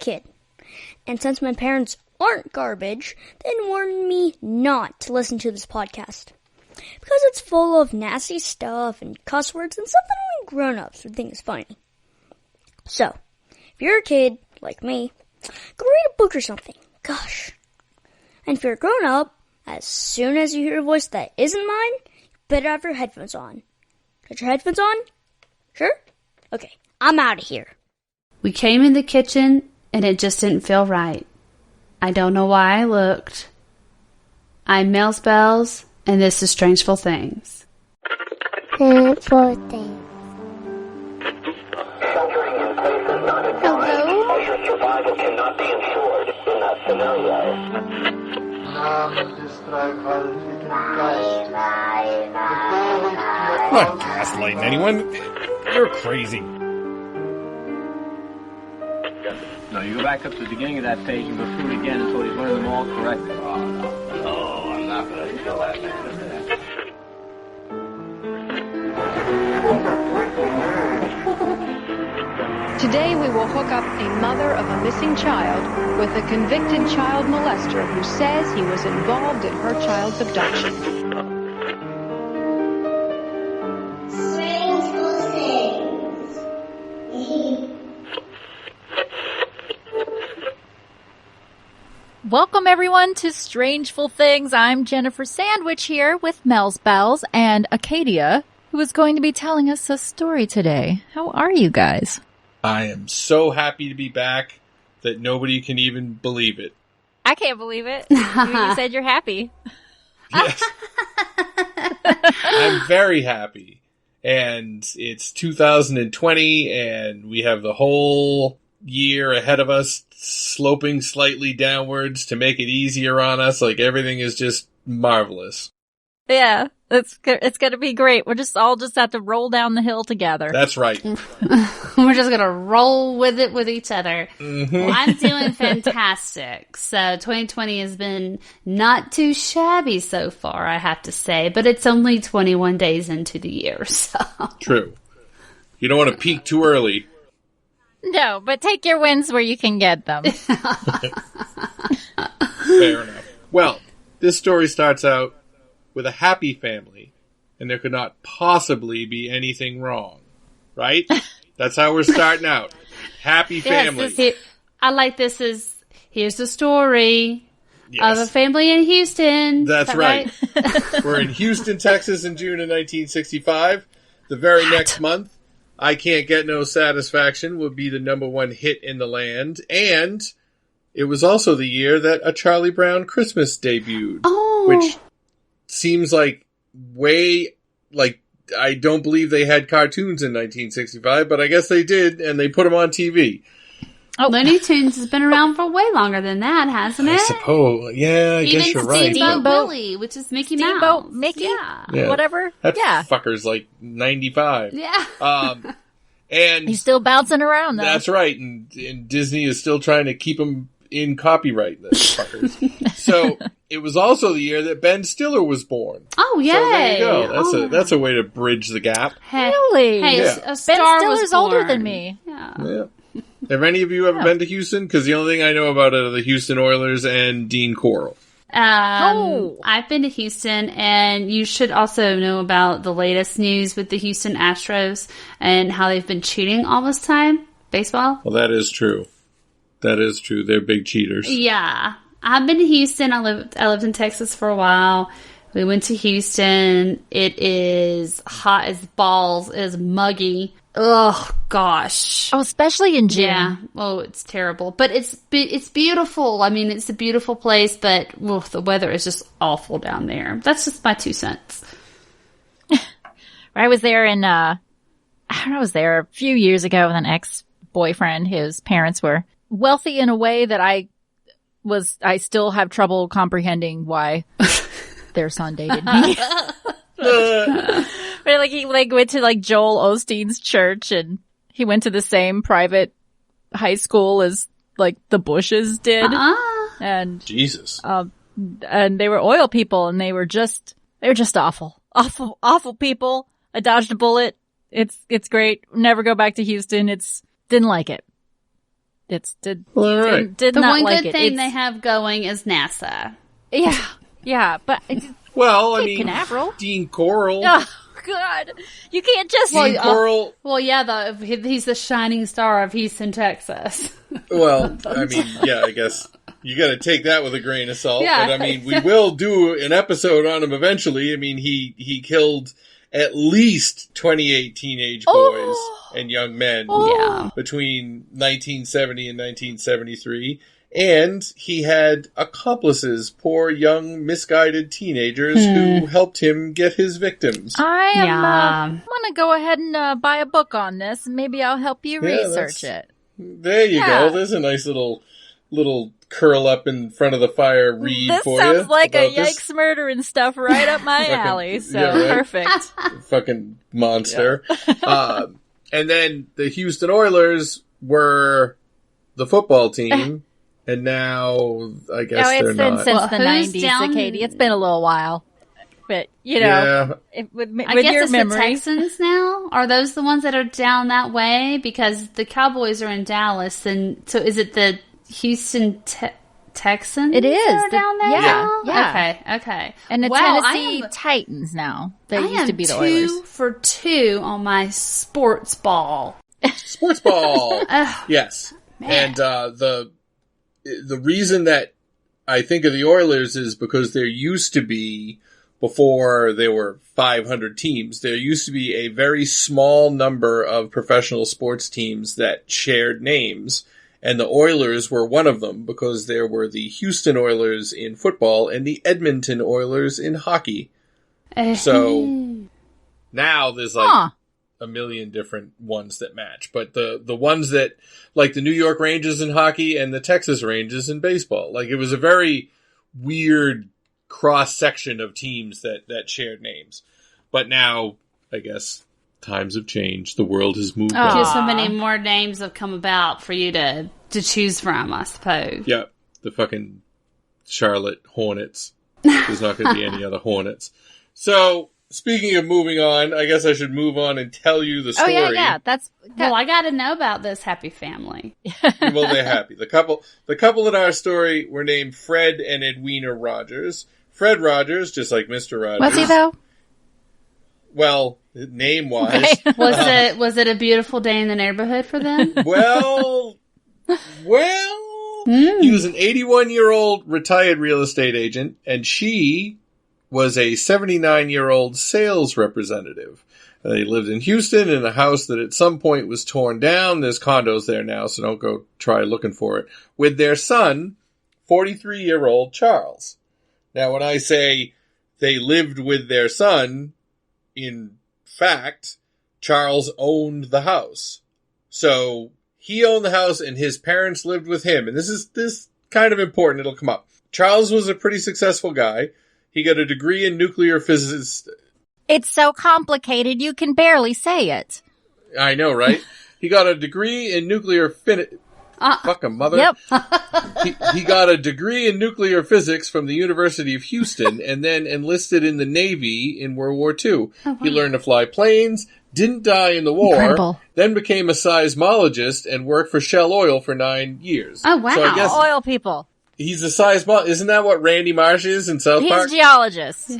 kid. And since my parents aren't garbage, they warned me not to listen to this podcast. Because it's full of nasty stuff and cuss words and something only grown-ups would think is funny. So, if you're a kid, like me, go read a book or something. Gosh. And if you're a grown-up, as soon as you hear a voice that isn't mine, you better have your headphones on. Got your headphones on? Sure? Okay, I'm out of here. We came in the kitchen, and it just didn't feel right. I don't know why I looked. I'm Mel's Bells, and this is Strangeful Things. Strangeful Things. Sheltering in place is not advised, as your survival cannot be ensured in that scenario. I'm not gaslighting anyone. You're crazy. No, you go back up to the beginning of that page and go through it again until you learn them all correctly. No, I'm not going to kill that man. Today we will hook up a mother of a missing child with a convicted child molester who says he was involved in her child's abduction. Strangeful Things. Welcome, everyone, to Strangeful Things. I'm Jennifer Sandwich here with Mel's Bells and Acadia, who is going to be telling us a story today. How are you guys? I am so happy to be back that nobody can even believe it. I can't believe it. You said you're happy. Yes. I'm very happy. And it's 2020, and we have the whole year ahead of us, sloping slightly downwards to make it easier on us. Like, everything is just marvelous. Yeah, it's going to be great. We're just have to roll down the hill together. That's right. We're just going to roll with it with each other. Mm-hmm. Well, I'm doing fantastic. So 2020 has been not too shabby so far, I have to say. But it's only 21 days into the year, so. True. You don't want to peak too early. No, but take your wins where you can get them. Fair enough. Well, this story starts out with a happy family, and there could not possibly be anything wrong. Right? That's how we're starting out. Happy family. Yes, I like this as, here's the story of a family in Houston. That's right. We're in Houston, Texas in June of 1965. The very next month, I Can't Get No Satisfaction would be the #1 hit in the land. And it was also the year that A Charlie Brown Christmas debuted. Oh. Which seems like I don't believe they had cartoons in 1965, but I guess they did, and they put them on TV. Oh, Looney Tunes has been around for way longer than that, hasn't it? I suppose. Yeah, I guess you're right. Steamboat Willie, which is Mickey Mouse. Steamboat Mickey? Yeah. Whatever. That yeah. fucker's like 95. Yeah. And he's still bouncing around, though. That's right, and Disney is still trying to keep him in copyright, those fuckers. So, it was also the year that Ben Stiller was born. Oh, yay! So there you go. That's a way to bridge the gap. Really? Hey, yeah. Ben Stiller's older than me. Yeah. Have any of you ever been to Houston? Because the only thing I know about it are the Houston Oilers and Dean Coral. I've been to Houston, and you should also know about the latest news with the Houston Astros and how they've been cheating all this time. Baseball? Well, that is true. That is true. They're big cheaters. Yeah. I've been to Houston. I lived in Texas for a while. We went to Houston. It is hot as balls. It is muggy. Oh, gosh. Oh, especially in June. Yeah. Oh, it's terrible. But it's beautiful. I mean, it's a beautiful place, but the weather is just awful down there. That's just my 2 cents. I was there I was there a few years ago with an ex-boyfriend. His parents were wealthy in a way that I still have trouble comprehending why their son dated me. But he went to Joel Osteen's church, and he went to the same private high school as the Bushes did. And Jesus. And they were oil people, and they were just awful people. I dodged a bullet. It's great. Never go back to Houston. Didn't like it. Did All right. did The not one like good it. thing It's- they have going is NASA. yeah, but Well, I Cape mean, Canaveral. Dean Coral. Oh God, you can't just. Dean Coral. Well, yeah, he's the shining star of Houston, Texas. Well, I mean, yeah, I guess you got to take that with a grain of salt. Yeah. But I mean, we will do an episode on him eventually. I mean, he killed at least 28 teenage boys and young men Yeah. between 1970 and 1973. And he had accomplices, poor young misguided teenagers who helped him get his victims. I am. Yeah. I'm gonna go ahead and buy a book on this, and maybe I'll help you Yeah, research it. There you Yeah. go. There's a nice little curl up in front of the fire read This for you. sounds like a about this yikes murder and stuff right up my Fucking- alley. So yeah, right. perfect. fucking monster. And then the Houston Oilers were the football team, and now I guess No, they're it's been not. since Well, the who's 90s, down- Katie. It's been a little while, but you know, Yeah, with I guess your it's memory, the Texans now. Are those the ones that are down that way? Because the Cowboys are in Dallas, and so is it the Houston Texans? It is. that are down there Yeah, now? yeah. Okay. and the Wow, Tennessee Titans now. They I used to am be the 2 Oilers. for 2 on my sports ball. sports ball. Ugh, Yes, man. and the reason that I think of the Oilers is because there used to be, before there were 500 teams, there used to be a very small number of professional sports teams that shared names, and the Oilers were one of them because there were the Houston Oilers in football and the Edmonton Oilers in hockey. So now there's like Huh. a million different ones that match, but the ones that, like the New York Rangers in hockey and the Texas Rangers in baseball, like it was a very weird cross section of teams that shared names. But now, I guess times have changed. The world has moved Aw. on. just so many more names have come about for you to choose from, I suppose. Yeah, the fucking Charlotte Hornets. There's not going to be any other Hornets. So, speaking of moving on, I guess I should move on and tell you the Oh story. yeah. Well, I got to know about this happy family. Well, they're happy. The couple in our story were named Fred and Edwina Rogers. Fred Rogers, just like Mr. Rogers. Was he though? Well, name-wise. Okay. Was it a beautiful day in the neighborhood for them? Well, he was an 81-year-old retired real estate agent, and she was a 79-year-old sales representative. They lived in Houston in a house that at some point was torn down. There's condos there now, so don't go try looking for it. With their son, 43-year-old Charles. Now, when I say they lived with their son, in fact, Charles owned the house. So he owned the house and his parents lived with him. And this is kind of important. It'll come up. Charles was a pretty successful guy. He got a degree in nuclear physics. It's so complicated you can barely say it. I know, right? He got a degree in nuclear fucking mother. Yep. He got a degree in nuclear physics from the University of Houston and then enlisted in the Navy in World War II. Oh, wow. He learned to fly planes, didn't die in the war, Incredible. then became a seismologist and worked for Shell Oil for 9 years. Oh, wow. So I guess Oil people. he's a seismologist. Isn't that what Randy Marsh is in South He's Park? a geologist.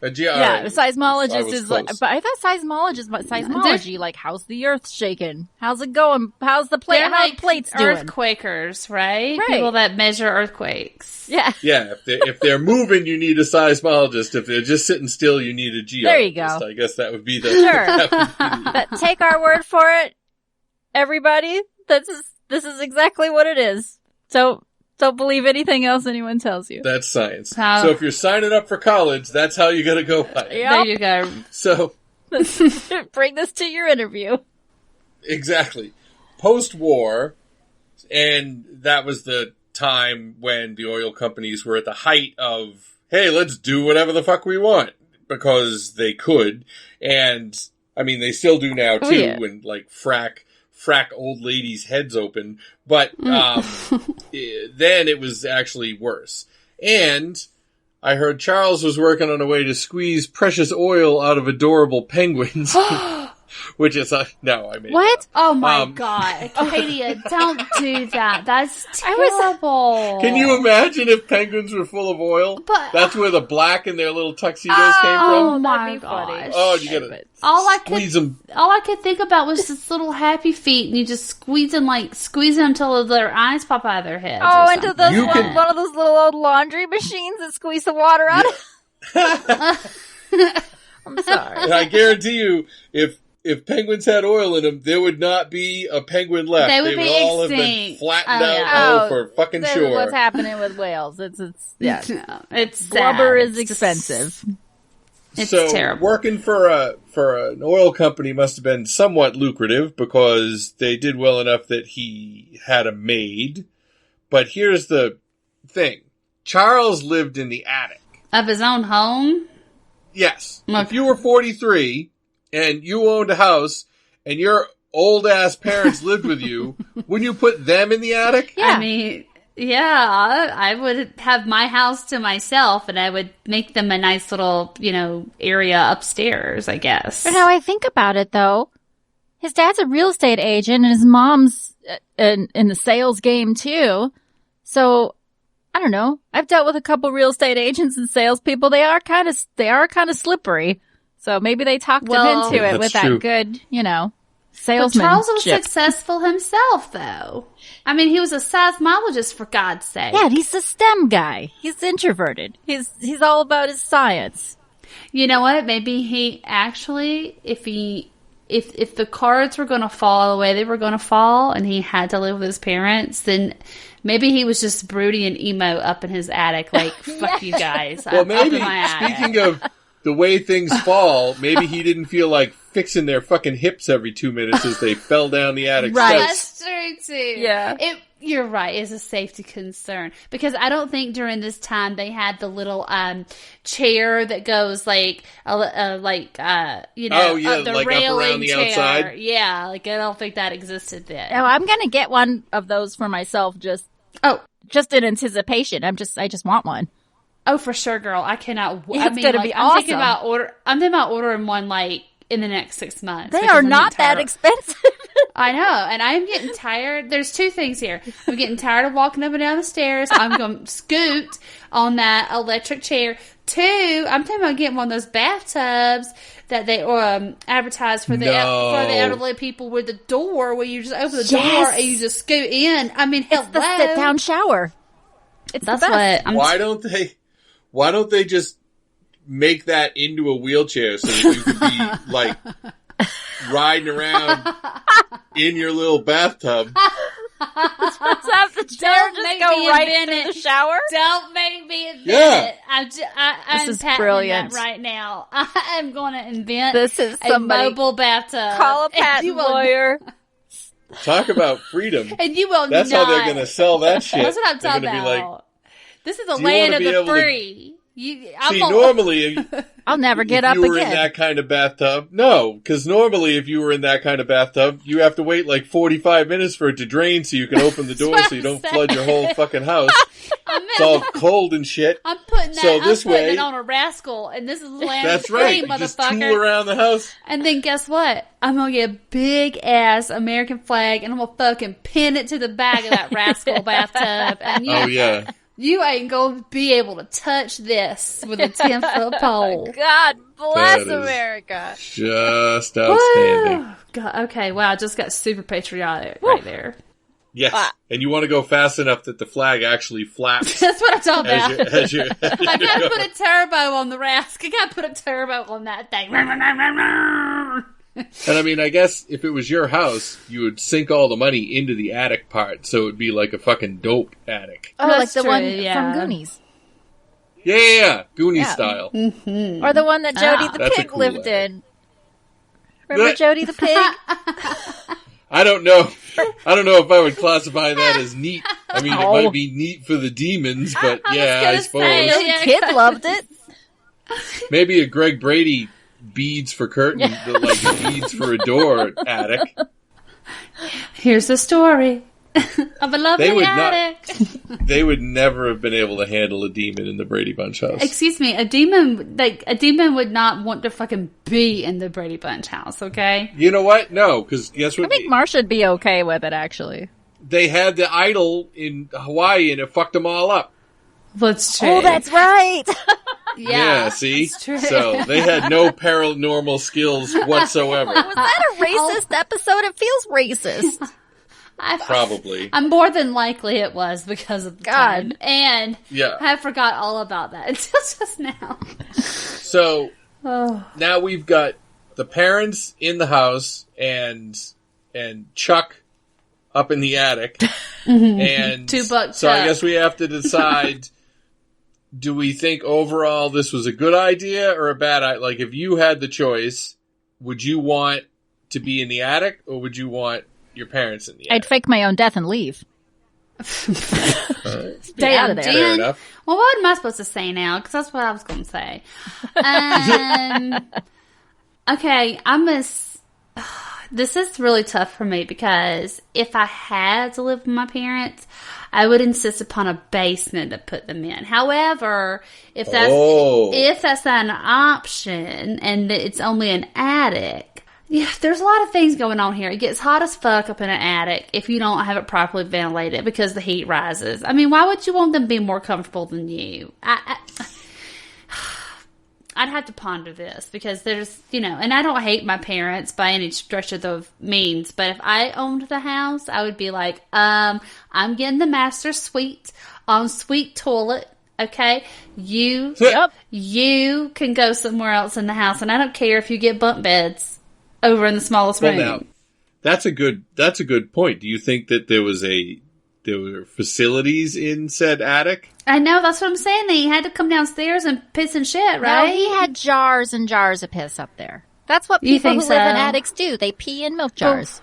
A Yeah, a I seismologist was is like, close. but I thought seismologist, but seismology, like how's the earth shaking? How's it going? How's the plate? They're How like the plates doing? earthquakers, right? Right. People that measure earthquakes. Yeah. Yeah, if they're moving, you need a seismologist. If they're just sitting still, you need a geologist. There you go. I guess that would be the... Sure. that would be But take our word for it, everybody. This is exactly what it is. So don't believe anything else anyone tells you. That's science. Wow. So if you're signing up for college, that's how you gotta go by it. Yep. There you go. So, Bring this to your interview. exactly. Post-war, and that was the time when the oil companies were at the height of, hey, let's do whatever the fuck we want, because they could. And, I mean, they still do now, too, Oh, yeah. when, like, frack old ladies' heads open. But then it was actually worse. And I heard Charles was working on a way to squeeze precious oil out of adorable penguins which is no, I mean What? Oh my god, Katie, don't do that. That's terrible. Can you imagine if penguins were full of oil? But- That's where the black in their little tuxedos came Oh from. my That'd be funny. gosh. Oh, you gotta squeeze them. All I could think about was just little happy feet, and you just squeeze them until their eyes pop out of their heads. Oh, or into something. those You can- one of those little old laundry machines that squeeze the water out of. I'm sorry. And I guarantee you, if penguins had oil in them, there would not be a penguin left. They would be all have been extinct. flattened Oh, out. yeah. For fucking This sure. is what's happening with whales. It's yeah. No, it's Blubber sad. is It's just- expensive. It's so terrible. working for an oil company must have been somewhat lucrative because they did well enough that he had a maid. But here's the thing: Charles lived in the attic. Of his own home? Yes, Okay. if you were 43 and you owned a house and your old ass parents lived with you, wouldn't you put them in the attic? Yeah. I mean, yeah, I would have my house to myself, and I would make them a nice little, area upstairs, I guess. But now I think about it, though, his dad's a real estate agent, and his mom's in the sales game too. So I don't know. I've dealt with a couple real estate agents and salespeople. They are kind of slippery. So maybe they talked him into it That's with true. that good, But salesmanship. Charles was successful himself, though. I mean, he was a seismologist, for God's sake. Yeah, he's a STEM guy. He's introverted. He's all about his science. You know what? Maybe he actually, if the cards were going to fall the way they were going to fall, and he had to live with his parents, then maybe he was just broody and emo up in his attic, like fuck you guys. Well, I'm up in maybe, my attic. speaking of the way things fall, maybe he didn't feel like fixing their fucking hips every 2 minutes as they fell down the attic Right. steps. That's true too. Yeah. You're right. It's a safety concern because I don't think during this time they had the little chair that goes the like railing up around the chair. outside. Yeah, I don't think that existed then. Oh, I'm gonna get one of those for myself just in anticipation. I just want one. Oh, for sure, girl. I cannot. It's gonna be I'm thinking awesome. I'm thinking about ordering one in the next 6 months. They because are I'm not getting that tired. expensive. I know, and I'm getting tired. There's two things here. I'm getting tired of walking up and down the stairs. I'm going to scoot on that electric chair. Two, I'm thinking about getting one of those bathtubs that they advertise for the elderly people with the door where you just open the door and you just scoot in. I mean, hello. It's the sit-down shower. That's the best. what I'm Why don't they just make that into a wheelchair so that you could be like riding around in your little bathtub? Let's have the chair Don't just make go me right invent into it. the shower. Don't make me invent Yeah. it. I'm This is patenting brilliant. that right now. I am going to invent This is a somebody. mobile bathtub. Call a And patent you will- lawyer. Talk about freedom. And you will That's not. how they're going to sell that shit. That's what I'm They're talking gonna about. be like, This is the "Do you land wanna of be the able to- free. See, normally, I'll never get if up you were in again. that kind of bathtub, no, because normally if you were in that kind of bathtub, you have to wait like 45 minutes for it to drain so you can open the door so you don't flood your whole fucking house. It's all cold and shit. I'm putting that. So this I'm putting way- it on a rascal, and this is the land That's of the free, right. You just tool motherfucker. around the house. And then guess what? I'm gonna get a big ass American flag, and I'm gonna fucking pin it to the back of that rascal bathtub. And Oh yeah. you ain't gonna be able to touch this with a 10-foot pole. God bless That is- America. Just outstanding. Woo! God, okay, wow, I just got super patriotic right there. Yes. And you want to go fast enough that the flag actually flaps That's what I'm talking as about. as you I gotta put a turbo on the rascal. I gotta put a turbo on that thing. And I mean, I guess if it was your house, you would sink all the money into the attic part, so it'd be like a fucking dope attic. Oh, like That's the true, one yeah. from Goonies. Yeah. Goonies Yeah. style. Or the one that Jody the That's a pig cool lived attic. in. Remember Good. Jody the pig? I don't know if I would classify that as neat. I mean, it might be neat for the demons, but yeah, I gonna suppose. say, The kid loved it. Maybe a Greg Brady beads for curtain, like beads for a door attic. Here's the story. of a lovely They would attic. They would never have been able to handle a demon in the Brady Bunch house. Excuse me, a demon would not want to fucking be in the Brady Bunch house, okay? You know what? No, because guess what? I think Marcia'd be okay with it, actually. They had the idol in Hawaii, and it fucked them all up. That's true. Oh, that's right. Yeah, see? that's true. So they had no paranormal skills whatsoever. Was that a racist episode? It feels racist. Probably. I'm more than likely it was because of the time. And Yeah. I forgot all about that until just now. So now we've got the parents in the house and Chuck up in the attic. And $2 so I Chuck. guess we have to decide, do we think overall this was a good idea or a bad idea? Like, if you had the choice, would you want to be in the attic or would you want your parents in the I'd attic? fake my own death and leave. Stay out of there. Fair enough. Well, what am I supposed to say now? Because that's what I was going to say. Okay, this is really tough for me because if I had to live with my parents, I would insist upon a basement to put them in. However, if that's not an option and it's only an attic, yeah, there's a lot of things going on here. It gets hot as fuck up in an attic if you don't have it properly ventilated because the heat rises. I mean, why would you want them to be more comfortable than you? I'd have to ponder this because there's, and I don't hate my parents by any stretch of the means, but if I owned the house, I would be like, I'm getting the master suite, ensuite toilet, okay? You can go somewhere else in the house, and I don't care if you get bunk beds over in the smallest room. Now, that's a good point. Do you think that there were facilities in said attic? I know, that's what I'm saying. He had to come downstairs and piss and shit, right? No, he had jars and jars of piss up there. That's what people who live in attics do. They pee in milk jars.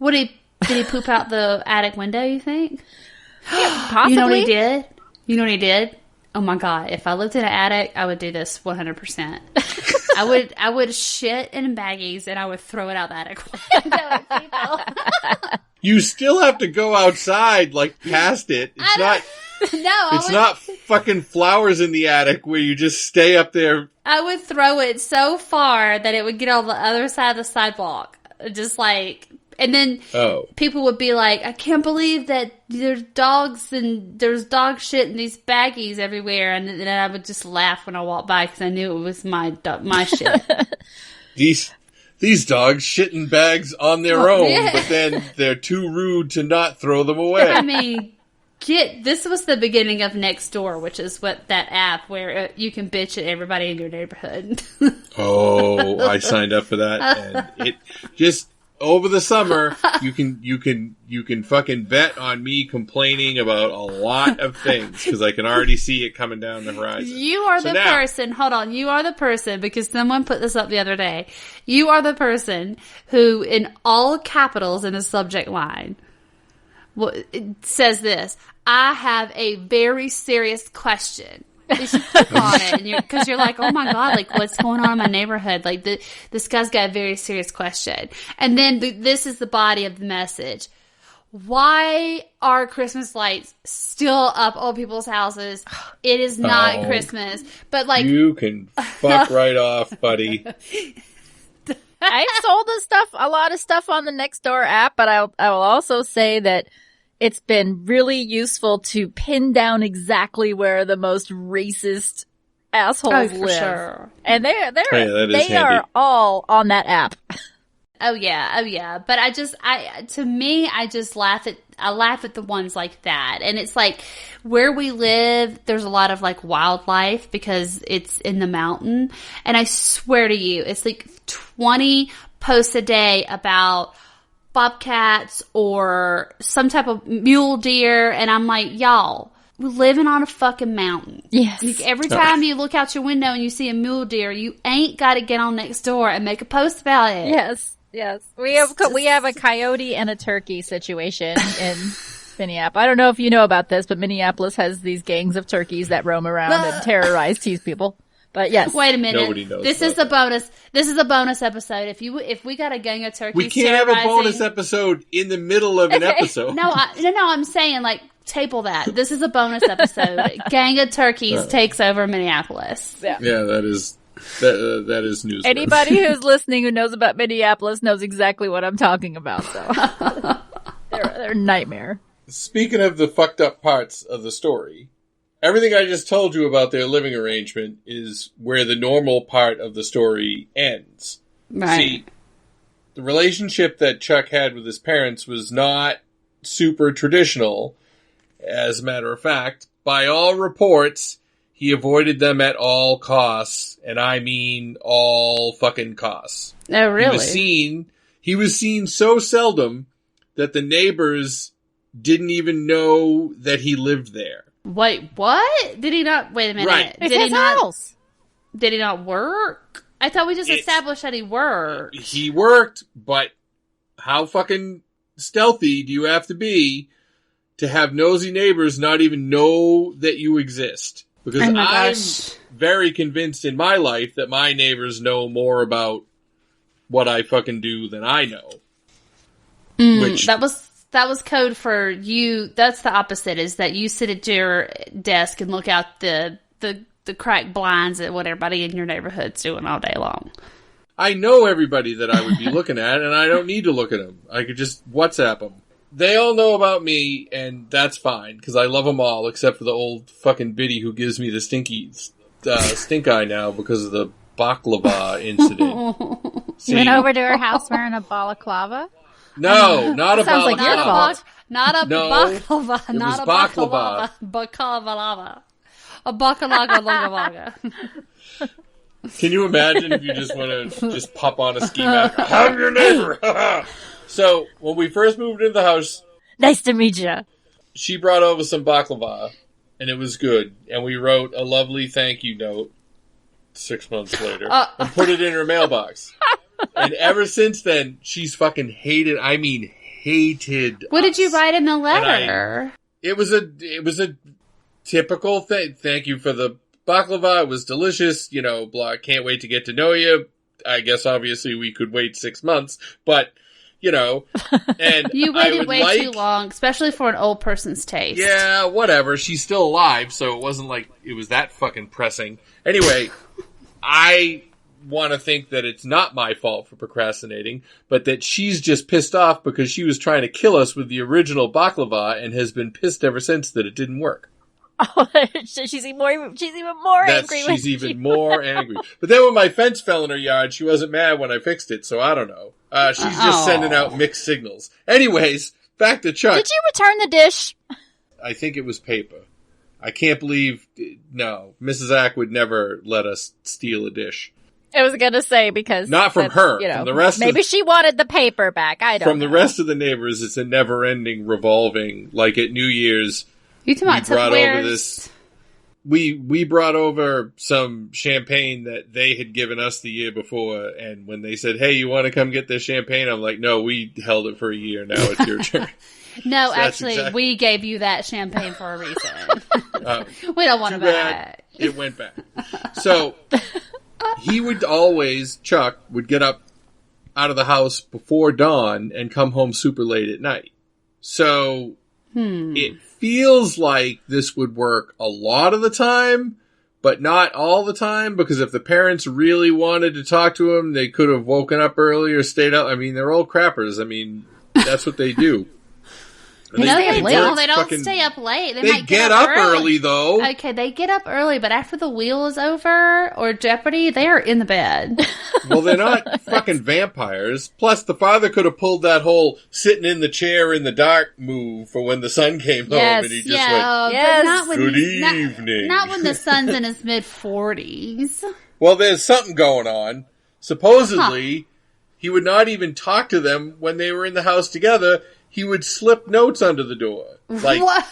Did he poop out the attic window, you think? Possibly. You know what he did? Oh my God. If I lived in an attic, I would do this 100%. I would shit in baggies and I would throw it out the attic window. You still have to go outside, like, past it. It's not fucking flowers in the attic where you just stay up there. I would throw it so far that it would get on the other side of the sidewalk. Just like, and then people would be like, I can't believe that there's dogs and there's dog shit in these baggies everywhere. And then I would just laugh when I walked by because I knew it was my shit. These dogs shit in bags on their own, but then they're too rude to not throw them away. I mean, this was the beginning of Nextdoor, which is what that app where you can bitch at everybody in your neighborhood. Oh, I signed up for that, and it just over the summer you can fucking bet on me complaining about a lot of things because I can already see it coming down the horizon. You are person. Hold on, you are the person because someone put this up the other day. You are the person who, in all capitals in the subject line, it says this: I have a very serious question. You should click on it because you're like, oh my God, like what's going on in my neighborhood? Like this guy's got a very serious question. And then this is the body of the message. Why are Christmas lights still up old people's houses? It is not Christmas. But like, you can fuck right off, buddy. I've sold a lot of stuff on the Nextdoor app, but I will also say that it's been really useful to pin down exactly where the most racist assholes live. Sure. And they are all on that app. Oh yeah. But I just laugh at the ones like that. And it's like where we live, there's a lot of like wildlife because it's in the mountain. And I swear to you, it's like 20 posts a day about bobcats or some type of mule deer, and I'm like, y'all, we're living on a fucking mountain. Yes. Like, every time you look out your window and you see a mule deer, you ain't got to get on Nextdoor and make a post about it. Yes. We have a coyote and a turkey situation in Minneapolis. I don't know if you know about this, but Minneapolis has these gangs of turkeys that roam around and terrorize, tease people. But yes. Wait a minute. Nobody knows This about is a bonus. This is a bonus episode. If we got a gang of turkeys, We can't have a bonus episode in the middle of an episode. No, I'm saying like table that. This is a bonus episode. Gang of turkeys takes over Minneapolis. Yeah. Yeah, that is news. Anybody who's listening who knows about Minneapolis knows exactly what I'm talking about. So they're a nightmare. Speaking of the fucked up parts of the story, everything I just told you about their living arrangement is where the normal part of the story ends. Right. See, the relationship that Chuck had with his parents was not super traditional. As a matter of fact, by all reports, he avoided them at all costs, and I mean all fucking costs. Oh, really? He was seen so seldom that the neighbors didn't even know that he lived there. Wait, what? Did he not? Wait a minute. Right. Did he not? Did he not work? I thought we just established that he worked. He worked, but how fucking stealthy do you have to be to have nosy neighbors not even know that you exist? Because I'm very convinced in my life that my neighbors know more about what I fucking do than I know. Which That was code for you. That's the opposite, is that you sit at your desk and look out the cracked blinds at what everybody in your neighborhood's doing all day long. I know everybody that I would be looking at, and I don't need to look at them. I could just WhatsApp them. They all know about me, and that's fine, because I love them all, except for the old fucking biddy who gives me the stink eye now because of the baklava incident. You went over to her house wearing a balaclava? No, not a Sounds baklava. like your fault. Not a baklava. It Not was a baklava. Baklava. A baklava. Can you imagine if you just want to just pop on a ski mask? I'm your neighbor. So, when we first moved into the house, Nice to meet you. she brought over some baklava, and it was good. And we wrote a lovely thank you note 6 months later and put it in her mailbox. And ever since then, she's fucking hated What did you us. write in the letter? It was a typical thing. Thank you for the baklava. It was delicious. You know, blah. Can't wait to get to know you. I guess obviously we could wait 6 months, but you know, and You waited way too long, especially for an old person's taste. Yeah, whatever. She's still alive, so it wasn't like it was that fucking pressing. Anyway, I want to think that it's not my fault for procrastinating, but that she's just pissed off because she was trying to kill us with the original baklava and has been pissed ever since that it didn't work. Oh, she's even more angry. She's even more angry. But then when my fence fell in her yard, she wasn't mad when I fixed it, so I don't know. She's just sending out mixed signals. Anyways, back to Chuck. Did you return the dish? I think it was paper. I can't believe... No, Mrs. Ack would never let us steal a dish. I was going to say, because... Not from her. You know, from the rest maybe she wanted the paper back. I don't know. From the rest of the neighbors, it's a never-ending revolving. Like at New Year's, You talking about Tupperwares? We brought over some champagne that they had given us the year before, and when they said, "Hey, you want to come get this champagne?" I'm like, "No, we held it for a year. Now it's your turn." No, So actually, we gave you that champagne for a reason. We don't want it back. It went back. So he would Chuck would get up out of the house before dawn and come home super late at night. So it feels like this would work a lot of the time, but not all the time, because if the parents really wanted to talk to him, they could have woken up early or stayed up. I mean, they're old crappers. I mean, that's what they do. No, they don't stay up late. They might get up early, though. Okay, they get up early, but after the wheel is over, or Jeopardy, they are in the bed. Well, they're not fucking vampires. Plus, the father could have pulled that whole sitting in the chair in the dark move for when the son came home, and he just went, but not when "Good evening." Not when the son's in his mid-40s. Well, there's something going on. Supposedly, he would not even talk to them when they were in the house together. He would slip notes under the door. Like, what?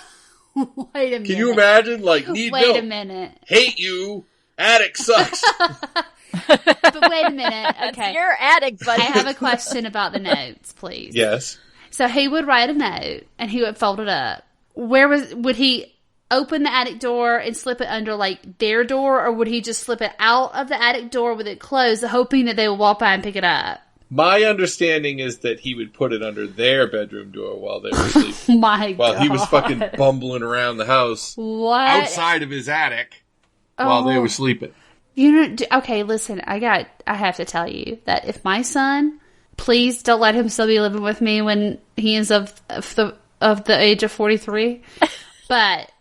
Wait a minute. Can you imagine? Like, need Wait milk. a minute. Hate you. Attic sucks. But wait a minute. Okay. Your attic, buddy. I have a question about the notes, please. Yes. So he would write a note and he would fold it up. Would he open the attic door and slip it under, like, their door? Or would he just slip it out of the attic door with it closed, hoping that they would walk by and pick it up? My understanding is that he would put it under their bedroom door while they were sleeping. While he was fucking bumbling around the house. What? Outside of his attic while they were sleeping. Okay, listen, I have to tell you that if my son, please don't let him still be living with me when he is of the age of 43. But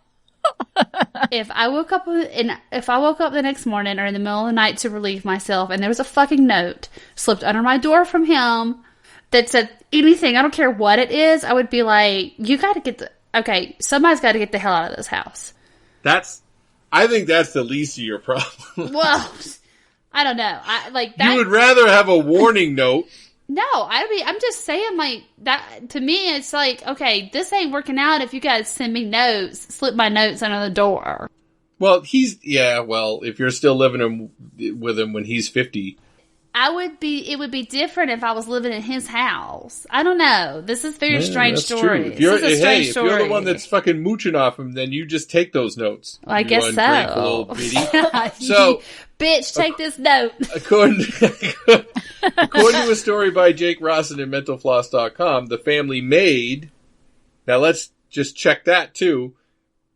if I woke up the next morning or in the middle of the night to relieve myself and there was a fucking note slipped under my door from him that said anything, I don't care what it is, I would be like, somebody's got to get the hell out of this house. I think that's the least of your problem. Well, I don't know. You would rather have a warning note. No, I'm just saying, like, that, to me, it's like, okay, this ain't working out if you guys send me notes, slip my notes under the door. Well, if you're still living with him when he's 50. It would be different if I was living in his house. I don't know. This is a very strange story. If you're the one that's fucking mooching off him, then you just take those notes. Well, I guess so. So, bitch, take this note. According to a story by Jake Rossin at MentalFloss.com, the family maid. Now let's just check that too.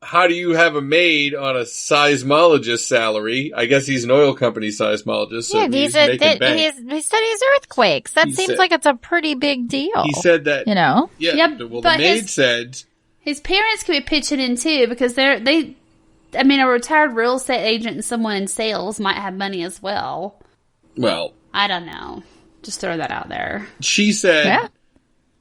How do you have a maid on a seismologist salary? I guess he's an oil company seismologist. So he studies earthquakes. That seems like it's a pretty big deal. He said that, Yeah. Well, the maid said his parents could be pitching in too because a retired real estate agent and someone in sales might have money as well. Well, I don't know. Just throw that out there. She said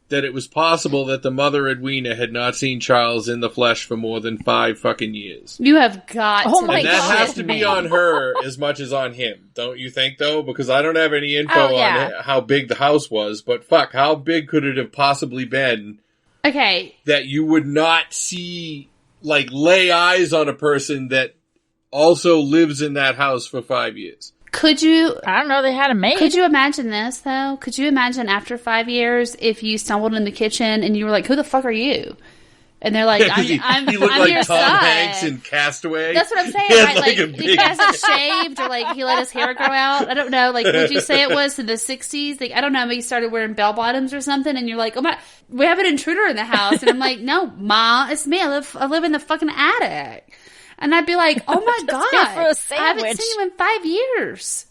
that it was possible that the mother, Edwina, had not seen Charles in the flesh for more than 5 fucking years. You have got to. And that has to be on her as much as on him. Don't you think, though? Because I don't have any info on how big the house was. But fuck, how big could it have possibly been? Okay. That you would not see, like, lay eyes on a person that also lives in that house for 5 years. Could you... I don't know, they had a maid. Could you imagine this, though? Could you imagine after 5 years if you stumbled in the kitchen and you were like, who the fuck are you? And they're like, I'm he looked I'm like your Tom son. Hanks in Castaway. That's what I'm saying, right? Like he hasn't shaved or like he let his hair grow out. I don't know. Like, would you say it was in the 60s? Like, I don't know. Maybe he started wearing bell bottoms or something and you're like, oh my, we have an intruder in the house. And I'm like, no, Ma, it's me. I live in the fucking attic. And I'd be like, oh my God, I haven't seen you in 5 years.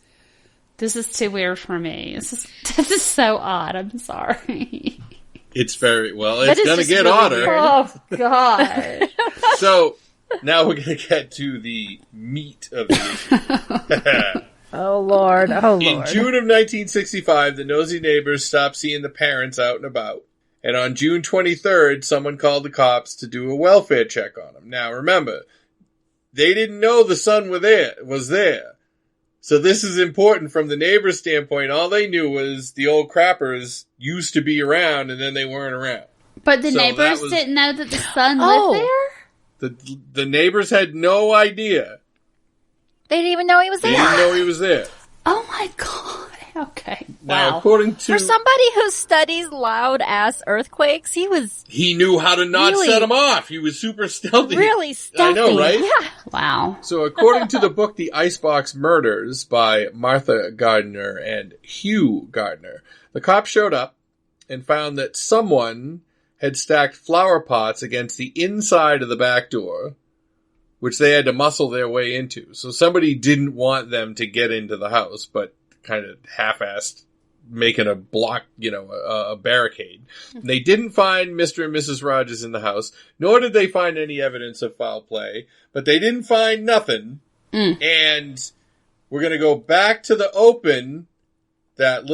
This is too weird for me. This is so odd. I'm sorry. It's very, well, it's going to get odder. Oh, God. So, now we're going to get to the meat of the issue. Oh, Lord. In June of 1965, the nosy neighbors stopped seeing the parents out and about. And on June 23rd, someone called the cops to do a welfare check on them. Now, remember, they didn't know the son was there. So this is important from the neighbor's standpoint. All they knew was the old crappers used to be around, and then they weren't around. But the neighbors didn't know that the son lived there? The neighbors had no idea. They didn't even know he was there. They didn't know he was there. Oh, my God. Okay. Now, wow. according to... For somebody who studies loud-ass earthquakes, he knew how to not set them off. He was super stealthy. Really stealthy. I know, right? Yeah. Wow. So according to the book The Icebox Murders by Martha Gardner and Hugh Gardner, the cops showed up and found that someone had stacked flower pots against the inside of the back door, which they had to muscle their way into. So somebody didn't want them to get into the house, but kind of half-assed making a block, a barricade. They didn't find Mr. and Mrs. Rogers in the house, nor did they find any evidence of foul play, but they didn't find nothing. And we're going to go back to the open, that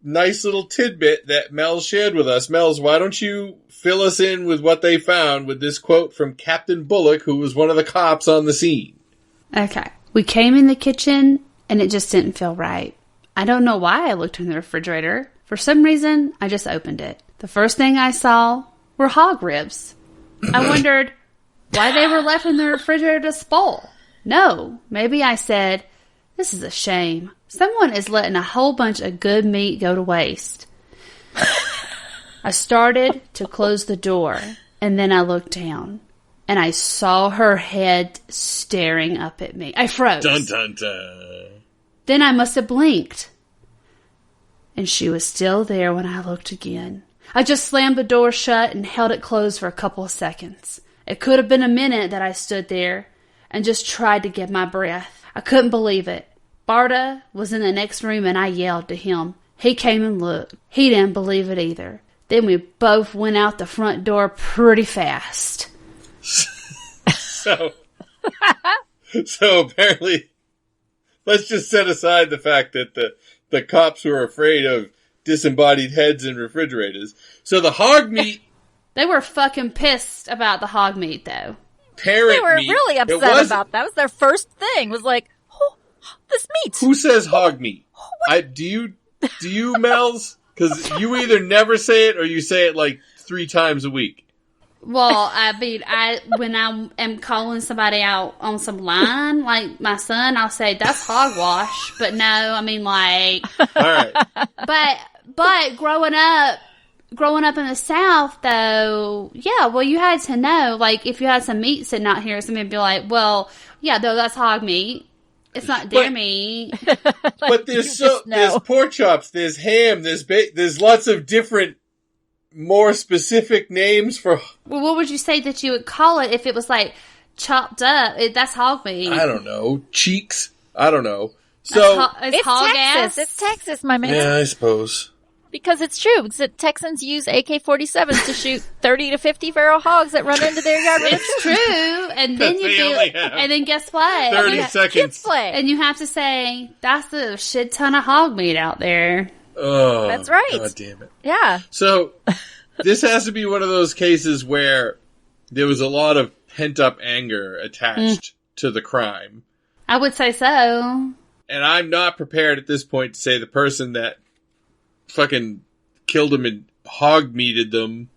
nice little tidbit that Mel shared with us. Mel's, why don't you fill us in with what they found with this quote from Captain Bullock, who was one of the cops on the scene. Okay. We came in the kitchen, and it just didn't feel right. I don't know why I looked in the refrigerator. For some reason, I just opened it. The first thing I saw were hog ribs. I wondered why they were left in the refrigerator to spoil. No, maybe I said, this is a shame. Someone is letting a whole bunch of good meat go to waste. I started to close the door, and then I looked down. and I saw her head staring up at me. I froze. Dun, dun, dun. Then I must have blinked. And she was still there when I looked again. I just slammed the door shut and held it closed for a couple of seconds. It could have been a minute that I stood there and just tried to get my breath. I couldn't believe it. Barta was in the next room and I yelled to him. He came and looked. He didn't believe it either. Then we both went out the front door pretty fast. So apparently, let's just set aside the fact that the cops were afraid of disembodied heads in refrigerators. So the hog meat... They were fucking pissed about the hog meat, though. They were really upset about that. That was their first thing. Was like, oh, this meat. Who says hog meat? Do you, Mel's? Because you either never say it or you say it like 3 times a week. Well, I mean, when I am calling somebody out on some line, like my son, I'll say, that's hogwash. But no, I mean, like... All right. But growing up in the South, though, yeah, well, you had to know, like, if you had some meat sitting out here, somebody would be like, well, yeah, though, that's hog meat. It's not deer meat. But there's pork chops, there's ham, there's lots of different, more specific names for... Well, what would you say that you would call it if it was, like, chopped up? That's hog meat. I don't know. Cheeks? I don't know. So it's hog Texas. ass? It's Texas, my man. Yeah, I suppose. Because it's true. Because Texans use AK-47s to shoot 30 to 50 feral hogs that run into their yard. It's true. And then and then guess what? 30 seconds. And you have to say, that's a shit ton of hog meat out there. Oh, that's right. God damn it. Yeah. So this has to be one of those cases where there was a lot of pent-up anger attached to the crime. I would say so. And I'm not prepared at this point to say the person that fucking killed them and hog meated them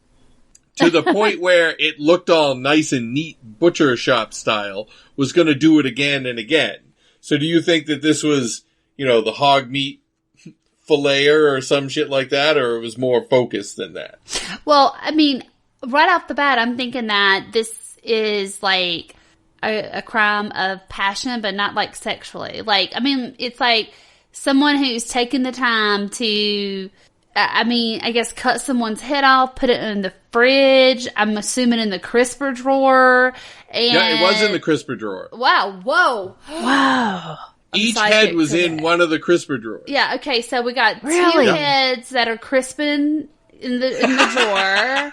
to the point where it looked all nice and neat butcher shop style was going to do it again and again. So do you think that this was, the hog meat filleter or some shit like that, or it was more focused than that? Well, I mean, right off the bat, I'm thinking that this is like a crime of passion, but not like sexually. Like, I mean, it's like someone who's taken the time to, I guess cut someone's head off, put it in the fridge, I'm assuming in the crisper drawer. And yeah, it was in the crisper drawer. Wow, whoa. Wow. Each head was in one of the crisper drawers. Yeah, okay, so we got 2 heads that are crisping in the drawer.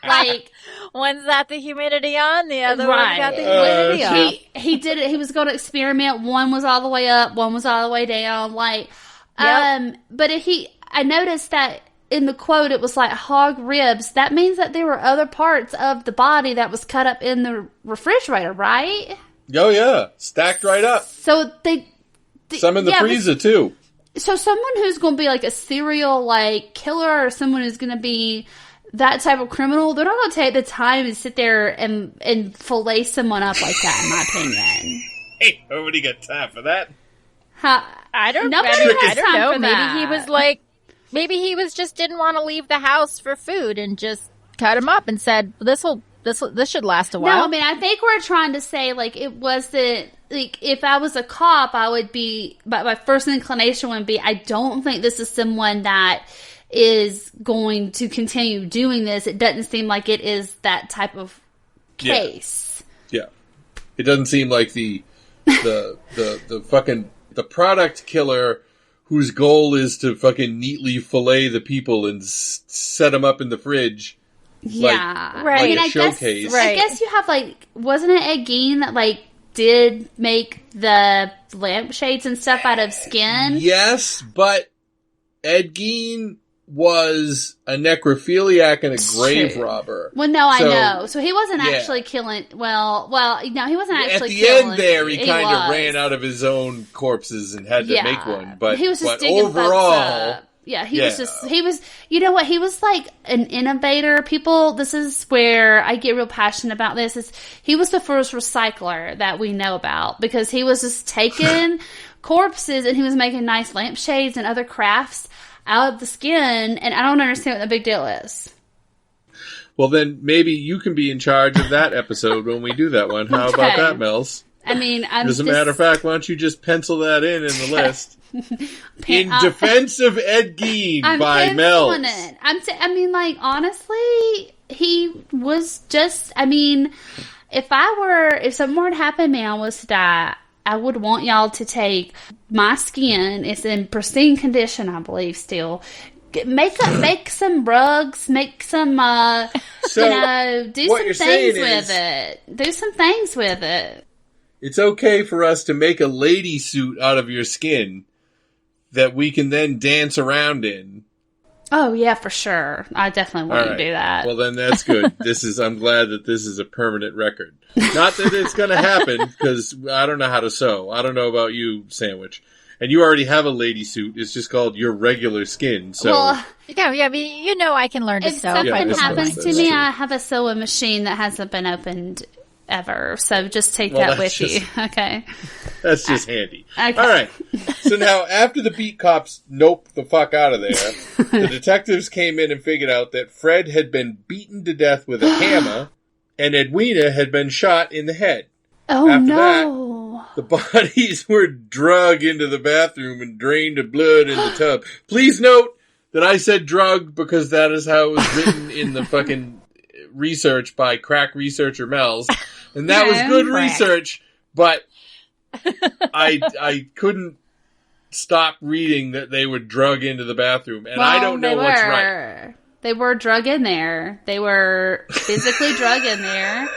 Like, one's got the humidity on, the other one's got the humidity off. He did it. He was going to experiment. One was all the way up, one was all the way down. Like, but I noticed that in the quote it was like hog ribs. That means that there were other parts of the body that was cut up in the refrigerator, right? Oh yeah, stacked right up. So some in the freezer too. So someone who's going to be like a serial like killer, or someone who's going to be that type of criminal, they're not going to take the time to sit there and fillet someone up like that, in my opinion. Hey, nobody got time for that. I don't know. Maybe he was just didn't want to leave the house for food and just cut him up and said, this should last a while. No, I mean, I think we're trying to say, like, it wasn't, like, if I was a cop, I would be, but my first inclination would be, I don't think this is someone that is going to continue doing this. It doesn't seem like it is that type of case. Yeah. It doesn't seem like the fucking, the product killer whose goal is to fucking neatly fillet the people and set them up in the fridge. Yeah. Right. Like a showcase. I guess you have, like, wasn't it Ed Gein that, like, did make the lampshades and stuff out of skin? Yes, but Ed Gein was a necrophiliac and a grave robber. Well, no, I know. So he wasn't actually killing... Well, no, he wasn't actually killing. At the end there, he kind of ran out of his own corpses and had to make one. But he was just digging overall... Up. Yeah, he was, you know what, he was like an innovator. People, this is where I get real passionate about this, is he was the first recycler that we know about, because he was just taking corpses and he was making nice lampshades and other crafts out of the skin, and I don't understand what the big deal is. Well, then maybe you can be in charge of that episode when we do that one. How about that, Mels? I mean, as a matter of fact, why don't you just pencil that in the list? In Defense of Ed Gein by Mel. I mean, like, honestly, he was just, I mean, if something were to happen, man, I was to die, I would want y'all to take my skin. It's in pristine condition, I believe, still. Make some rugs, make some, do some things with it. Do some things with it. It's okay for us to make a lady suit out of your skin that we can then dance around in. Oh, yeah, for sure. I definitely want to do that. Well, then that's good. I'm glad that this is a permanent record. Not that it's going to happen, because I don't know how to sew. I don't know about you, Sandwich. And you already have a lady suit. It's just called your regular skin. So, well, yeah, I mean, you know I can learn to sew. If something happens to me, I have a sewing machine that hasn't been opened ever. So just take that with you. Okay. That's just handy. Okay. All right. So now, after the beat cops noped the fuck out of there, the detectives came in and figured out that Fred had been beaten to death with a hammer and Edwina had been shot in the head. Oh, after no. That, the bodies were drug into the bathroom and drained of blood in the tub. Please note that I said drug because that is how it was written in the fucking research by crack researcher Mel's. And that was good research, but I couldn't stop reading that they were drug into the bathroom, and I don't know what's right. They were drug in there. They were physically drug in there.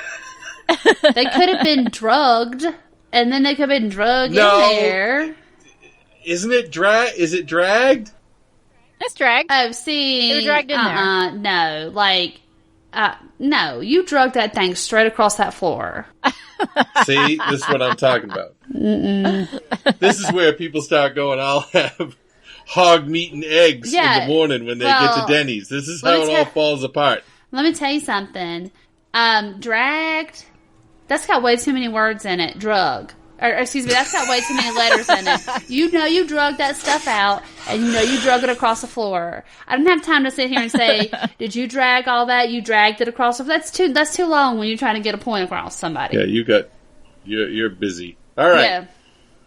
They could have been drugged, and then they could have been drugged in there. Isn't it Is it dragged? It's dragged. Oh, see. They were dragged in there. No. Like, no. You drugged that thing straight across that floor. See? This is what I'm talking about. This is where people start going, I'll have hog meat and eggs in the morning when they get to Denny's. This is how it all falls apart. Let me tell you something. Dragged, that's got way too many words in it. Drug. Or, excuse me, that's got way too many letters in it. You know you drug that stuff out, and you know you drug it across the floor. I don't have time to sit here and say, did you drag all that? You dragged it across the floor. That's too long when you're trying to get a point across somebody. Yeah, you're busy. All right. Yeah.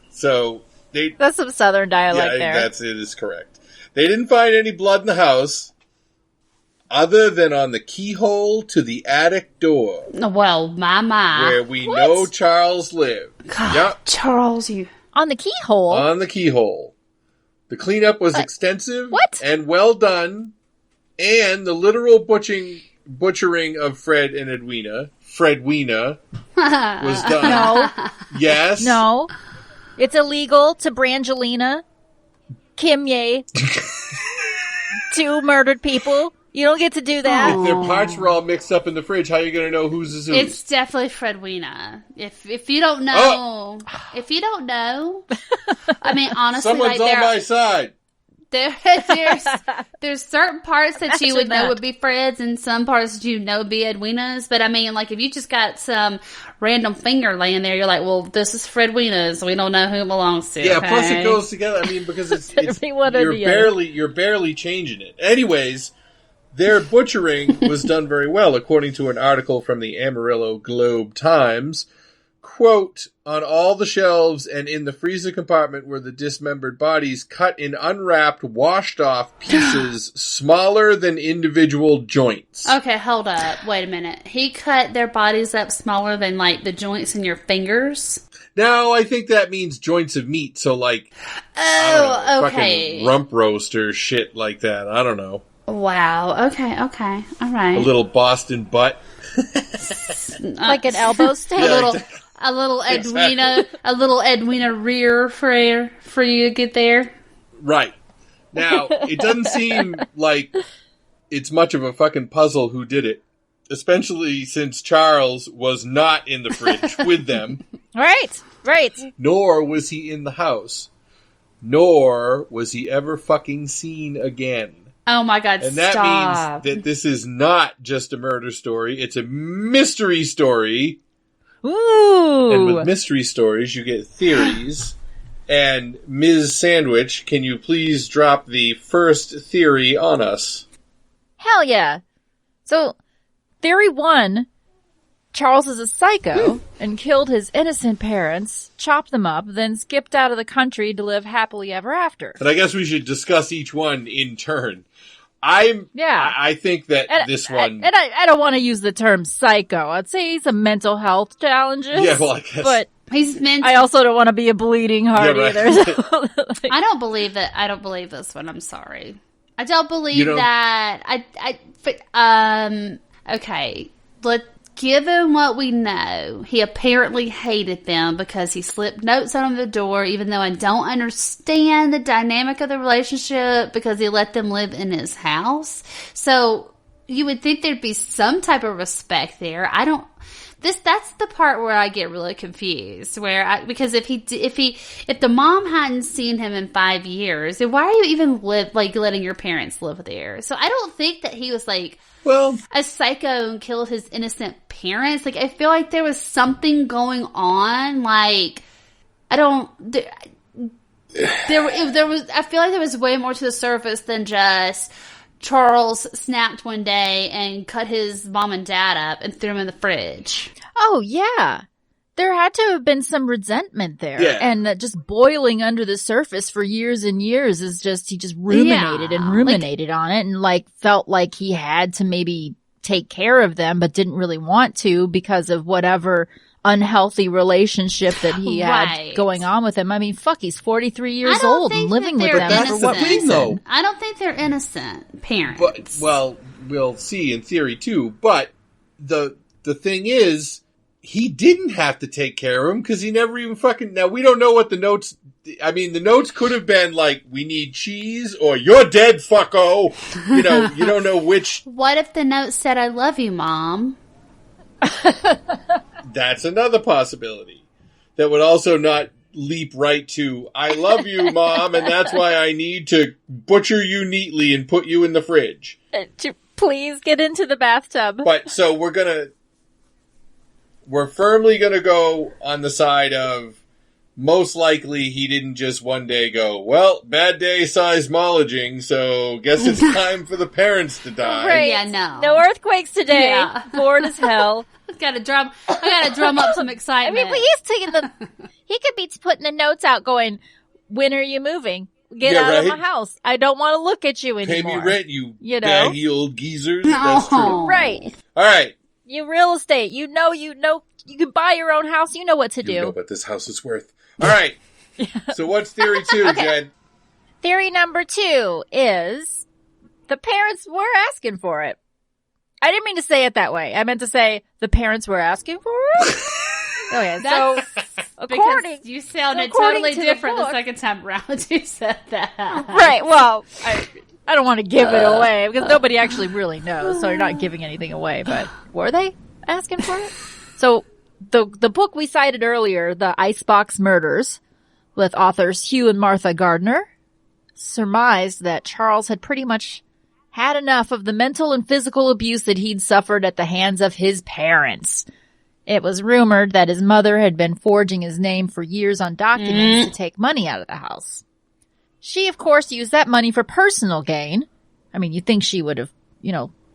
So that's some southern dialect there. It is correct. They didn't find any blood in the house other than on the keyhole to the attic door. Well, my. Where we know Charles lived. God, yep. Charles, you. On the keyhole? On the keyhole. The cleanup was extensive and well done, and the literal butchering of Fred and Edwina, Fredwina, was done. No. Yes. No. It's illegal to Brangelina, Kimye, two murdered people. You don't get to do that. If their parts were all mixed up in the fridge, how are you going to know whose is whose? It's definitely Fredwina. If you don't know, I mean, honestly, someone's on my side. There's certain parts that you would know would be Fred's, and some parts that you know would be Edwina's. But I mean, like, if you just got some random finger laying there, you're like, well, this is Fredwina's. We don't know who it belongs to. Yeah. Okay? Plus, it goes together. I mean, because it's you're barely changing it. Anyways. Their butchering was done very well, according to an article from the Amarillo Globe-Times. Quote, on all the shelves and in the freezer compartment were the dismembered bodies cut in unwrapped, washed-off pieces smaller than individual joints. Okay, hold up. Wait a minute. He cut their bodies up smaller than, like, the joints in your fingers? No, I think that means joints of meat, so, like, okay. Fucking rump roast or shit like that. I don't know. Wow. Okay. All right. A little Boston butt. Like an elbow steak? A little Edwina, a little Edwina rear for you to get there. Right. Now, it doesn't seem like it's much of a fucking puzzle who did it, especially since Charles was not in the fridge with them. Right. Nor was he in the house. Nor was he ever fucking seen again. Oh my God, and that means that this is not just a murder story, it's a mystery story. Ooh. And with mystery stories, you get theories. And Ms. Sandwich, can you please drop the first theory on us? Hell yeah. So, Theory 1, Charles is a psycho and killed his innocent parents, chopped them up, then skipped out of the country to live happily ever after. But I guess we should discuss each one in turn. I think that this one... I don't want to use the term psycho. I'd say he's a mental health challenges. Yeah, well, I guess. But he's mental. I also don't want to be a bleeding heart either. So, I don't believe it. I don't believe this one. I'm sorry. I don't believe that. Okay. Given what we know, he apparently hated them because he slipped notes on the door, even though I don't understand the dynamic of the relationship because he let them live in his house. So you would think there'd be some type of respect there. That's the part where I get really confused. Because if the mom hadn't seen him in 5 years, then why are you even letting your parents live there? So I don't think that he was a psycho and killed his innocent parents. I feel like there was something going on. I feel like there was way more to the surface than just Charles snapped one day and cut his mom and dad up and threw them in the fridge. Oh, yeah. There had to have been some resentment there. Yeah. And just boiling under the surface for years and years is he just ruminated and ruminated on it and felt like he had to maybe take care of them but didn't really want to because of whatever unhealthy relationship that he had going on with him. I mean, he's 43 years old and living with them for what reason? I don't think they're innocent parents. But, well, we'll see in theory too, but the thing is, he didn't have to take care of him because he never even now we don't know what the notes, the notes could have been we need cheese or you're dead, fucko. You don't know which. What if the note said, I love you, Mom? That's another possibility. That would also not leap right to, I love you, Mom, and that's why I need to butcher you neatly and put you in the fridge. Please get into the bathtub. But, so we're firmly gonna go on the side of most likely he didn't just one day go, well, bad day seismologing, so guess it's time for the parents to die. Right. Yeah, no. No earthquakes today. Yeah. Bored as hell. I gotta drum up some excitement. I mean, he could be putting the notes out going, when are you moving? Get out of my house. I don't want to look at you anymore. Pay me rent, you baggy old geezers. No. That's true. Right. All right. You real estate. You know, you can buy your own house. You know what to do. You know what this house is worth. All right. So what's theory 2, Jen? Theory number 2 is the parents were asking for it. I didn't mean to say it that way. I meant to say the parents were asking for it. Okay, so according, you sounded totally different the second time around you said that. Right. Well, I don't want to give it away because nobody actually really knows, so you're not giving anything away. But were they asking for it? So the book we cited earlier, the Icebox Murders, with authors Hugh and Martha Gardner, surmised that Charles had pretty much had enough of the mental and physical abuse that he'd suffered at the hands of his parents. It was rumored that his mother had been forging his name for years on documents to take money out of the house. She, of course, used that money for personal gain. I mean, you'd think she would have,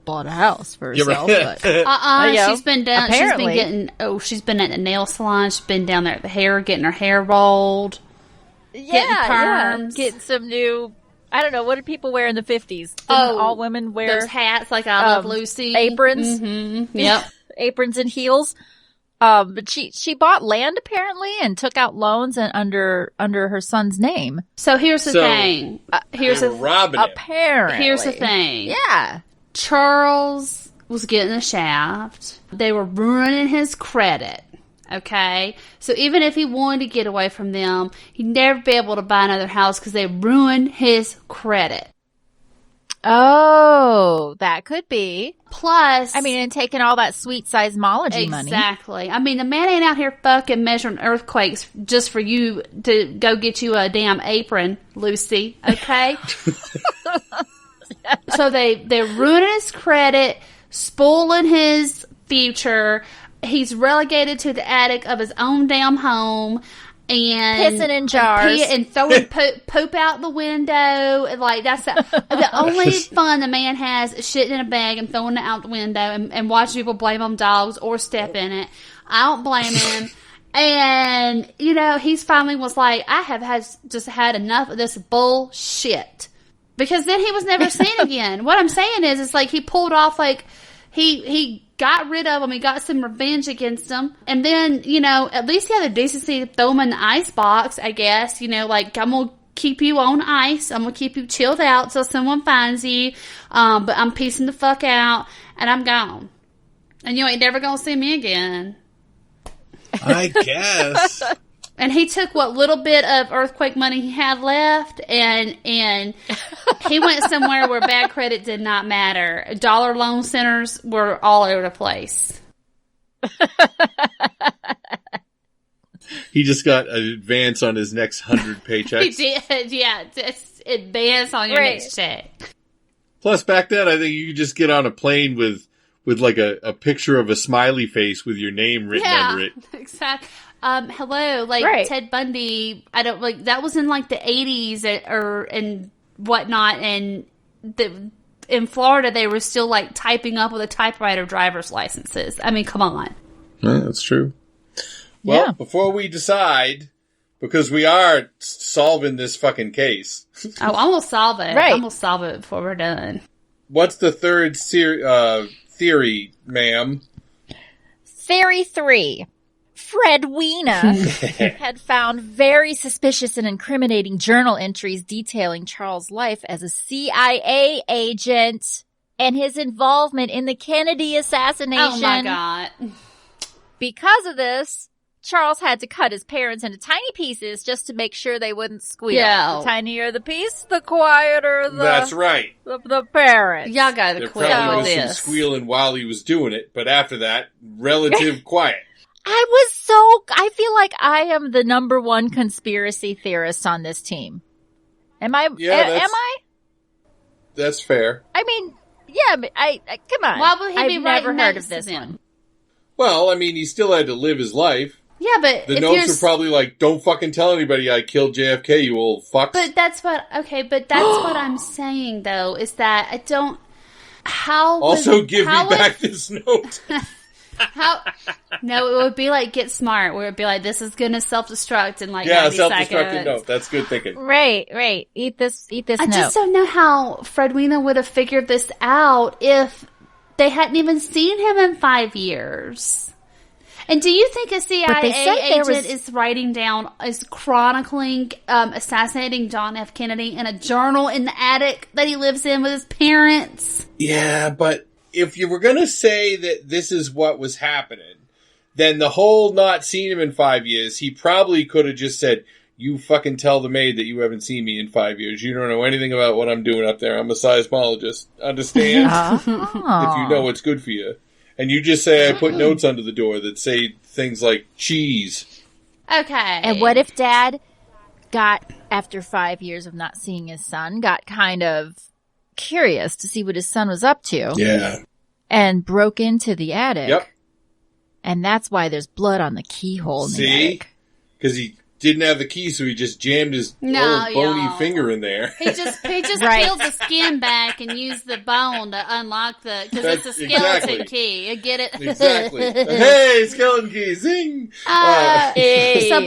bought a house for herself. But, she's been down. Apparently. She's been at the nail salon. She's been down there at the hair, getting her hair rolled. Getting perms. Getting some new, I don't know, what did people wear in the 50s? Didn't all women wear those hats like I Love Lucy? Aprons. Mm-hmm. Yep. Aprons and heels. But she bought land apparently and took out loans and under her son's name. So here's the thing. Here's the thing. Yeah. Charles was getting a shaft. They were ruining his credit. Okay? So even if he wanted to get away from them, he'd never be able to buy another house because they ruined his credit. Oh, that could be. Plus, and taking all that sweet seismology money. Exactly. The man ain't out here fucking measuring earthquakes just for you to go get you a damn apron, Lucy. Okay? So they're ruining his credit, spoiling his future. He's relegated to the attic of his own damn home. and pissing in jars and throwing poop out the window. Like, that's the only fun the man has is shitting in a bag and throwing it out the window and watching people blame on dogs or step in it. I don't blame him. And, you know, he's finally was like, I have just had enough of this bullshit. Because then he was never seen again. What I'm saying is, it's like he pulled off, like, he got rid of him. He got some revenge against him. And then, you know, at least he had the decency to throw him in the ice box, I guess. You know, like, I'm going to keep you on ice. I'm going to keep you chilled out till someone finds you. But I'm piecing the fuck out, and I'm gone. And you ain't never going to see me again. I guess. And he took what little bit of earthquake money he had left, and he went somewhere where bad credit did not matter. Dollar loan centers were all over the place. He just got an advance on his next 100 paychecks. He did, yeah. Just advance on your next check. Plus, back then, I think you could just get on a plane with like a picture of a smiley face with your name written under it. Exactly. Hello, like Ted Bundy. I don't like that was in like the 80s and whatnot, and in Florida they were still like typing up with a typewriter driver's licenses. I mean, come on. Yeah, that's true. Well, before we decide, because we are solving this fucking case. Oh, I'm gonna solve it. Right. I'm gonna solve it before we're done. What's the third theory, ma'am? Theory 3. Fred Weena had found very suspicious and incriminating journal entries detailing Charles' life as a CIA agent and his involvement in the Kennedy assassination. Oh my God. Because of this, Charles had to cut his parents into tiny pieces just to make sure they wouldn't squeal. Yeah. The tinier the piece, the quieter the... That's right. The parents. Y'all gotta There quit probably with was some this. squealing while he was doing it, but after that, relative quiet. I feel like I am the number one conspiracy theorist on this team. Am I? Yeah, am I? That's fair. I mean, yeah, but I come on. Why would he be I've right never next heard of to this them? one. Well, I mean, he still had to live his life. Yeah, but The if notes you're are probably like, don't fucking tell anybody I killed JFK, you old fucks. But that's what I'm saying though, is that I don't. Give me back this note. No, it would be like Get Smart, where it'd be like, this is gonna self-destruct in like 90 seconds. Self-destructive note. That's good thinking. Right. Eat this I note. just don't know how Fred Weena would have figured this out if they hadn't even seen him in 5 years. And do you think a CIA agent is chronicling assassinating John F. Kennedy in a journal in the attic that he lives in with his parents? Yeah, but if you were going to say that this is what was happening, then the whole not seeing him in 5 years, he probably could have just said, you fucking tell the maid that you haven't seen me in 5 years. You don't know anything about what I'm doing up there. I'm a seismologist. Understand? If you know what's good for you. And you just say I put notes under the door that say things like cheese. Okay. And what if Dad got, after 5 years of not seeing his son, got kind of curious to see what his son was up to? Yeah. And broke into the attic. Yep. And that's why there's blood on the keyhole in the attic. Because he didn't have the key, so he just jammed his old bony finger in there. He just peeled the skin back and used the bone to unlock because it's a skeleton key. You get it? Exactly. Hey, skeleton key, zing! Hey. So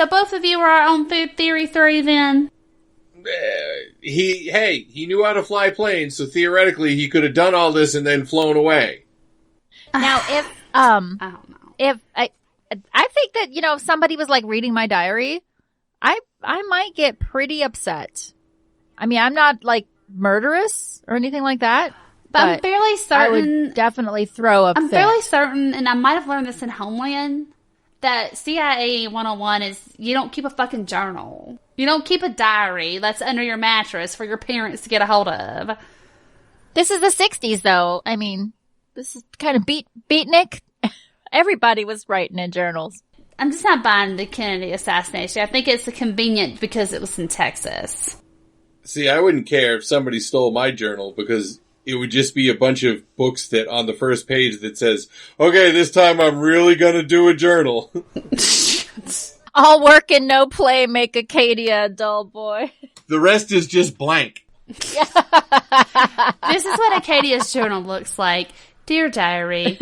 both of you are on theory 3 then? He knew how to fly planes, so theoretically he could have done all this and then flown away. Now, if I don't know. if I think that, if somebody was like reading my diary, I might get pretty upset. I mean, I'm not like murderous or anything like that. But I'm fairly certain. I would definitely throw a fit. I'm fairly certain, and I might have learned this in Homeland, that CIA 101 is you don't keep a fucking journal. You don't keep a diary that's under your mattress for your parents to get a hold of. This is the 60s, though. I mean, this is kind of beatnik. Everybody was writing in journals. I'm just not buying the Kennedy assassination. I think it's convenient because it was in Texas. See, I wouldn't care if somebody stole my journal because it would just be a bunch of books that on the first page that says, okay, this time I'm really going to do a journal. All work and no play make Acadia a dull boy. The rest is just blank. This is what Acadia's journal looks like. Dear diary.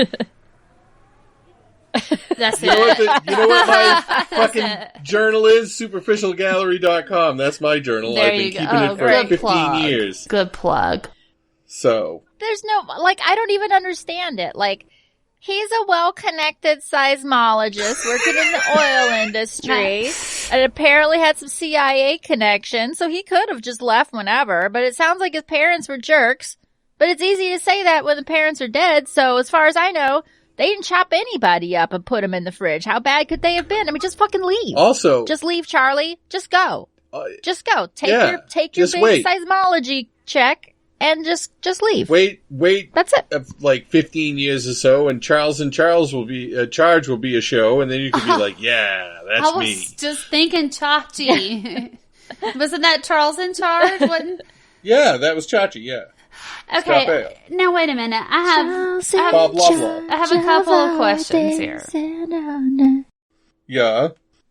That's You know what, it. you know what my fucking journal is? Superficialgallery.com. That's my journal. There I've been you go. keeping it for Good 15 plug. years. Good plug. So, There's no, like, I don't even understand it. Like, he's a well-connected seismologist working in the oil industry and apparently had some CIA connections, so he could have just left whenever, but it sounds like his parents were jerks. But it's easy to say that when the parents are dead, so as far as I know, they didn't chop anybody up and put them in the fridge. How bad could they have been? I mean, just fucking leave. also, Just leave, Charlie. Just go. Just go. Take yeah, your just big wait. seismology check and just leave. wait, That's it. like 15 years or so, and Charles will be, Charge will be a show, and then you could be like, yeah, that's I was me. just thinking Chachi. Wasn't that Charles in Charge? Wasn't? Yeah, that was Chachi, yeah. Scott Okay, Bale. now wait a minute. I have Bob Lovelock. I have a couple of questions here. Yeah.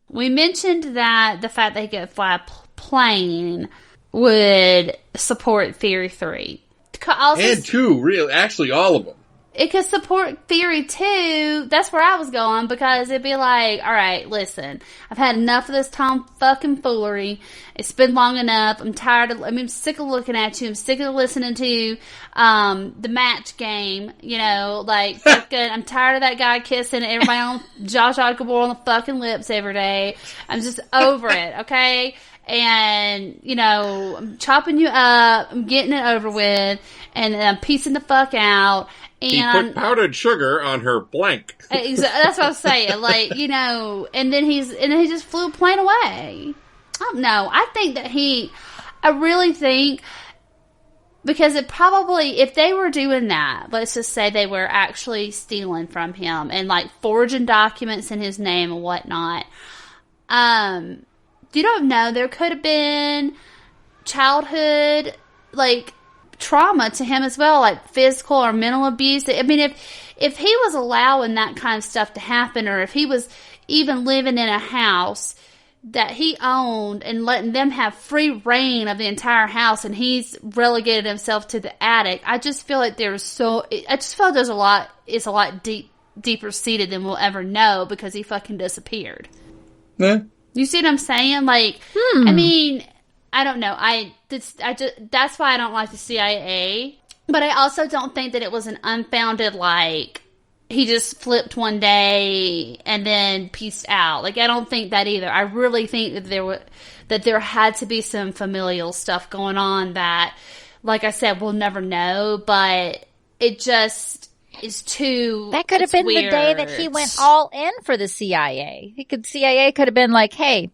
We mentioned that the fact they could fly a plane would support Theory 3. Also, And two, really, actually all of them. it could support Theory 2. That's where I was going, because it'd be like, all right, listen, I've had enough of this Tom fucking foolery. It's been long enough. I'm tired of, I'm sick of looking at you. I'm sick of listening to the match game. You know, like, fucking, I'm tired of that guy kissing everybody on Josh Gabor on the fucking lips every day. I'm just over it, okay? And, you know, I'm chopping you up. I'm getting it over with. And I'm piecing the fuck out. He And put powdered sugar on her blank. that's what I'm saying. Like, you know, and then he just flew a plane away. I don't know. I really think, because it probably, if they were doing that, let's just say they were actually stealing from him and like forging documents in his name and whatnot. You don't know. There could have been childhood, like, trauma to him as well, like physical or mental abuse. I mean, if he was allowing that kind of stuff to happen, or if he was even living in a house that he owned and letting them have free reign of the entire house, and he's relegated himself to the attic, I just feel like there's a lot deeper seated than we'll ever know, because he fucking disappeared. Yeah. You see what I'm saying? Like, I mean, I don't know. That's why I don't like the CIA. But I also don't think that it was an unfounded, like, he just flipped one day and then peaced out. Like, I don't think that either. I really think that there had to be some familial stuff going on that, like I said, we'll never know. But it just is too. That could have been weird. the day that he went all in for the CIA. CIA could have been like, hey,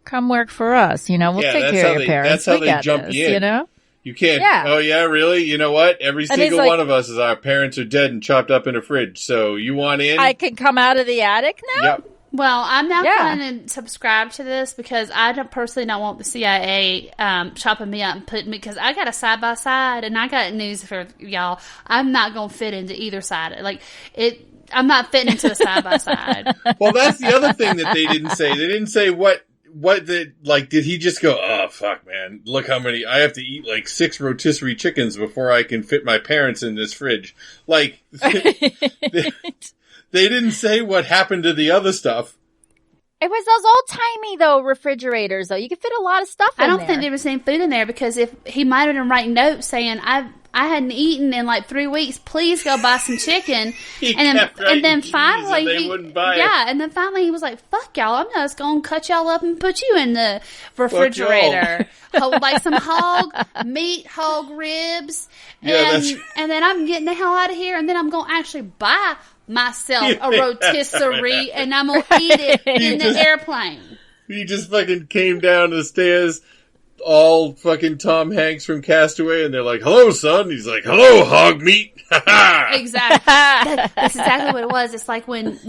come work for us. You know, we'll take care of your parents. That's how We they got jump this, you in. you know? You can't. Yeah. Oh, yeah, really? You know what? Every And single he's like, one of us is our parents are dead and chopped up in a fridge. So you want in? I can come out of the attic now? Yep. Well, I'm not Yeah. going to subscribe to this, because I personally don't want the CIA chopping me up and putting me, because I got a side-by-side, and I got news for y'all. I'm not going to fit into either side. Like, I'm not fitting into a side-by-side. Well, that's the other thing that they didn't say. They didn't say did he just go, oh, fuck, man, look how many, I have to eat like 6 rotisserie chickens before I can fit my parents in this fridge. Like, they didn't say what happened to the other stuff. It was those old-timey, though, refrigerators, though. You could fit a lot of stuff in I don't there. think there was any food in there, because if he might have been writing notes saying, I hadn't eaten in like 3 weeks, please go buy some chicken. He and kept writing then keys finally and they wouldn't buy it. Yeah, and then finally he was like, fuck y'all, I'm just gonna cut y'all up and put you in the refrigerator. Hold like some hog ribs. Yeah, and then I'm getting the hell out of here, and then I'm gonna actually buy myself a rotisserie and I'm gonna eat it in the airplane. He just fucking came down the stairs, all fucking Tom Hanks from Castaway, and they're like, hello, son. He's like, hello, hog meat. Exactly. That's exactly what it was. It's like when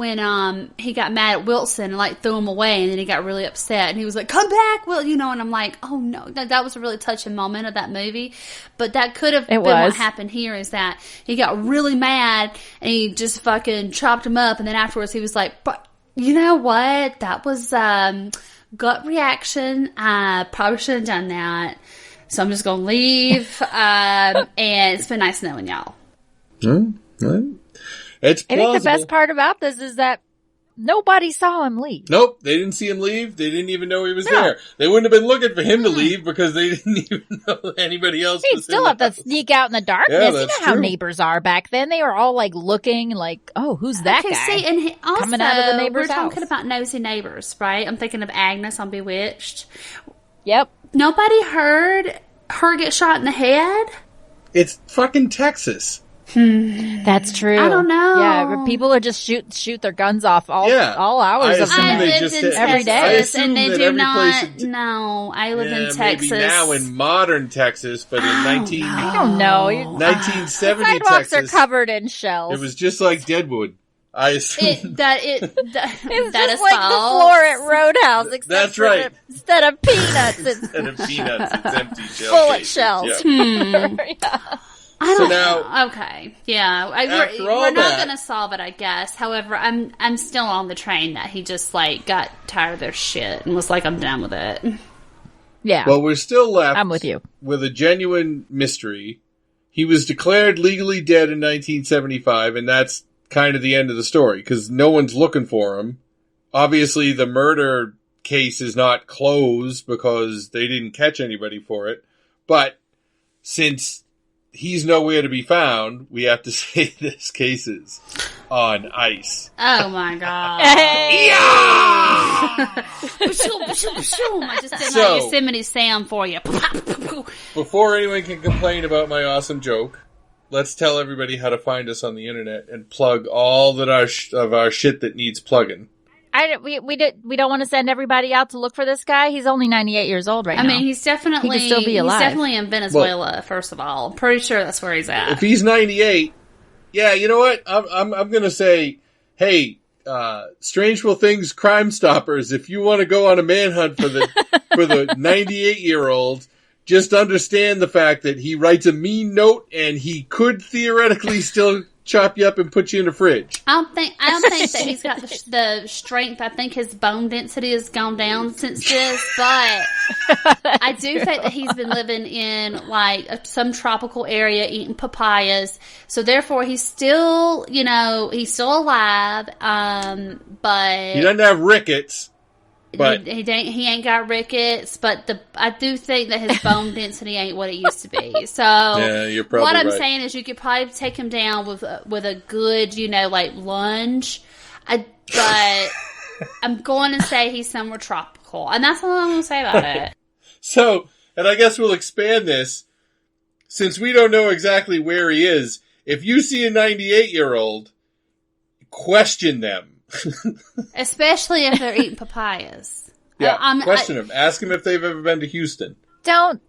he got mad at Wilson and like threw him away, and then he got really upset, and he was like, come back, Will, you know, and I'm like, oh no, that was a really touching moment of that movie. But that could have been what happened here, is that he got really mad and he just fucking chopped him up, and then afterwards he was like, You know what? That was gut reaction. I probably should have done that. So I'm just going to leave. And it's been nice knowing y'all. It's plausible. I think the best part about this is that nobody saw him leave. Nope, they didn't see him leave. They didn't even know he was there. They wouldn't have been looking for him to leave because they didn't even know anybody else He'd was still in have the to house. sneak out in the darkness. Yeah, You know that's how true. neighbors are back then. They were all like looking like, oh, who's that guy? See, and also, coming out of the neighbor's we're talking house. about nosy neighbors, right? I'm thinking of Agnes on Bewitched. Yep. Nobody heard her get shot in the head? It's fucking Texas. That's true. I don't know. Yeah, people are just shoot their guns off all hours I of the assume I night. they lived just in had- every day. I Texas, assume and they that do every not. place No, I live in maybe Texas. now in modern Texas, but in I don't know. 1970 Sidewalks Texas, are covered in shells. it was just like Deadwood. I assume. That It's that just is like false. the floor at Roadhouse, except That's for right. instead of peanuts, it's Instead of peanuts, it's empty shell full of cases. shells. Yeah. Yeah. I So don't now- know. Okay, yeah, After we're all not that- going to solve it, I guess. However, I'm still on the train that he just like got tired of their shit and was like, I'm done with it. Yeah. Well, we're still left I'm with you. with a genuine mystery. He was declared legally dead in 1975, and that's kind of the end of the story, because no one's looking for him. Obviously, the murder case is not closed because they didn't catch anybody for it. But since he's nowhere to be found, we have to say this case is on ice. Oh my god! I just did my Yosemite Sam for you. Before anyone can complain about my awesome joke, let's tell everybody how to find us on the internet and plug all that of our shit that needs plugging. We don't want to send everybody out to look for this guy. He's only 98 years old right now. I mean, he's definitely He could still be alive. He's definitely in Venezuela. First of all, pretty sure that's where he's at. If he's 98, yeah, you know what? I'm gonna say, hey, Strangeful Things Crime Stoppers, if you want to go on a manhunt for the 98-year-old, just understand the fact that he writes a mean note and he could theoretically still chop you up and put you in the fridge. I don't think that he's got the strength. I think his bone density has gone down since this, but I do think that he's been living in like some tropical area eating papayas. So therefore, he's still, he's still alive. But He doesn't have rickets. But he ain't got rickets, but I do think that his bone density ain't what it used to be. So yeah, you're probably what I'm right. saying is you could probably take him down with a good, like lunge. But I'm going to say he's somewhere tropical, and that's all I'm going to say about it. So, and I guess we'll expand this, since we don't know exactly where he is. If you see a 98-year-old, question them. Especially if they're eating papayas. Yeah, question them. Ask them if they've ever been to Houston. Don't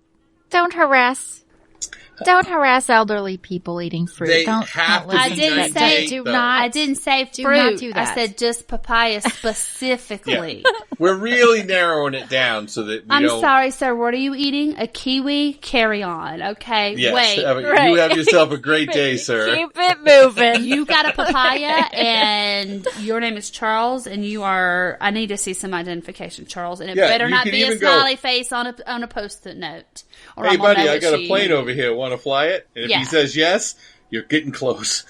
harass elderly people eating fruit. They don't have to listen be to that. 98, Do though. not. I didn't say Do fruit. not do that. I said just papaya specifically. We're really narrowing it down so that we I'm don't... sorry, sir. What are you eating? A kiwi? Carry on. Okay. Yes, Wait. Right. You have yourself a great day, sir. Keep it moving. You got a papaya, and your name is Charles, and you are. I need to see some identification, Charles, and it Yeah, better you not can be a even go, smiley face on a post-it note. Or Hey, I'm gonna buddy, know I it's got a you. plane over here. Want to fly it? And if Yeah. he says yes, you're getting close.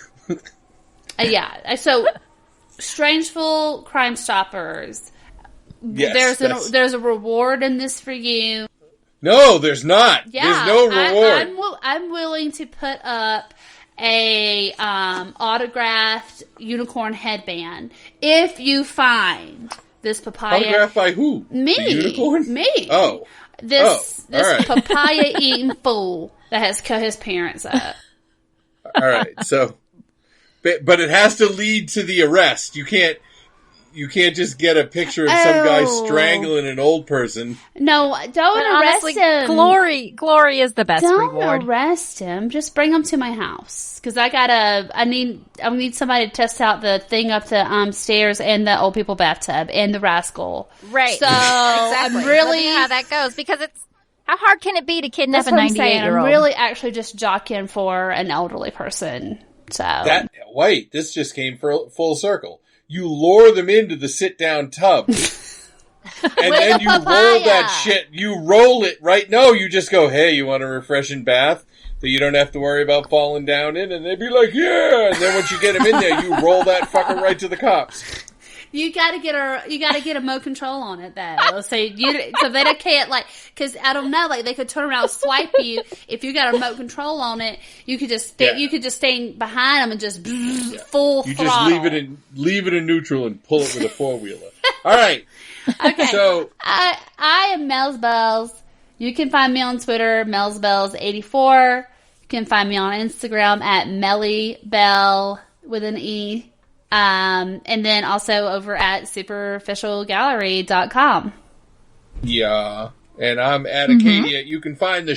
Yeah. So, Strangeful Crime Stoppers. Yes, There's a reward in this for you. No, there's not. Yeah, There's no reward. I'm willing to put up a autographed unicorn headband if you find this papaya. Autographed by who? Me. The unicorn? Me. Oh. This all right. papaya eating fool that has cut his parents up. All right. So, but it has to lead to the arrest. You can't just get a picture of some guy strangling an old person. No, don't arrest Honestly, him. glory is the best Don't reward. arrest him. Just bring him to my house because I need somebody to test out the thing up the stairs and the old people bathtub and the rascal. Right. So Exactly. I'm really Let me know how that goes because how hard can it be to kidnap that's a what I'm saying. 98-year-old? I'm really actually just jockeying for an elderly person. So Wait, this just came full circle. you lure them into the sit-down tub. And then you roll that shit. You roll it right. No, you just go, hey, you want a refreshing bath that you don't have to worry about falling down in? And they'd be like, yeah. And then once you get them in there, you roll that fucker right to the cops. You gotta get a remote control on it, though. So they can't, like, because I don't know, like, they could turn around and swipe you. If you got a remote control on it, you could just stay behind them and just full throttle. You just leave it in neutral and pull it with a 4-wheeler. All right. Okay. So I am Mel's Bells. You can find me on Twitter, Mel's Bells 84. You can find me on Instagram at Melly Bell with an E. And then also over at superficialgallery.com. Yeah. And I'm at Acadia. You can find the